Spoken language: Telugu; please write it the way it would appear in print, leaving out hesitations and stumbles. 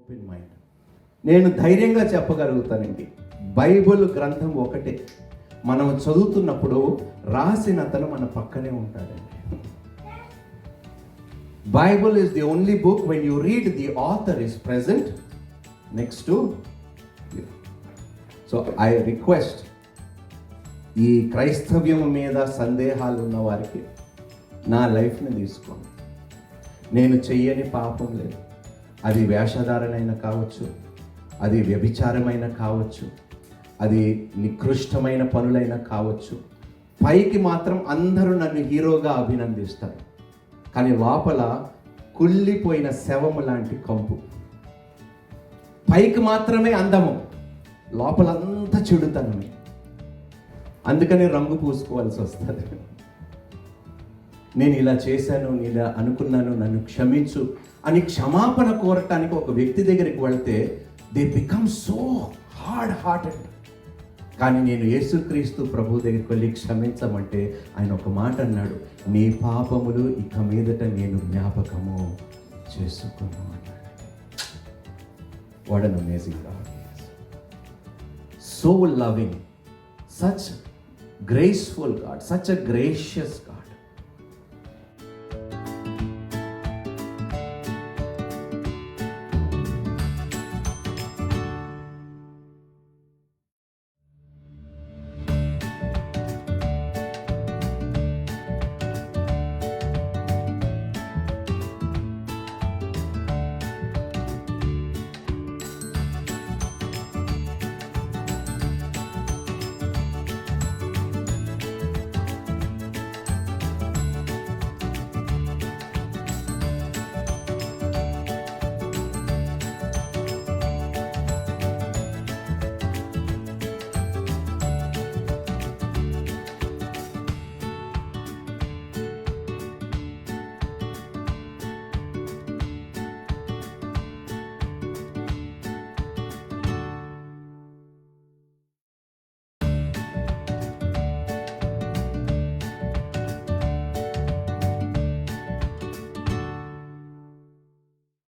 Open mind. నేను ధైర్యంగా చెప్పగలుగుతానండి, బైబిల్ గ్రంథం ఒకటే. మనం చదువుతున్నప్పుడు రాసిన అతను మన పక్కనే ఉంటాడండి. Bible is the only book when you read the author is present next to you. So I request, ఈ క్రైస్తవ్యం మీద సందేహాలు ఉన్న వారికి నా లైఫ్ని తీసుకోండి. నేను చెయ్యని పాపం లేదు. అది వేషధారణైనా కావచ్చు, అది వ్యభిచారమైన కావచ్చు, అది నికృష్టమైన పనులైనా కావచ్చు. పైకి మాత్రం అందరూ నన్ను హీరోగా అభినందిస్తారు, కానీ లోపల కుళ్ళిపోయిన శవము లాంటి కంపు. పైకి మాత్రమే అందము, లోపలంతా చెడుతనమే. అందుకని రంగు పూసుకోవాల్సి వస్తుంది. నేను ఇలా చేశాను, నేను ఇలా అనుకున్నాను, నన్ను క్షమించు అని క్షమాపణ కోరటానికి ఒక వ్యక్తి దగ్గరికి వెళ్తే they become so hard hearted. కానీ నేను యేసుక్రీస్తు ప్రభు దగ్గరికి వెళ్ళి క్షమించమంటే ఆయన ఒక మాట అన్నాడు, నీ పాపములు ఇక మీదట నేను జ్ఞాపకము చేసుకోను అన్నాడు. What an amazing God. So loving, such graceful God, such a gracious God.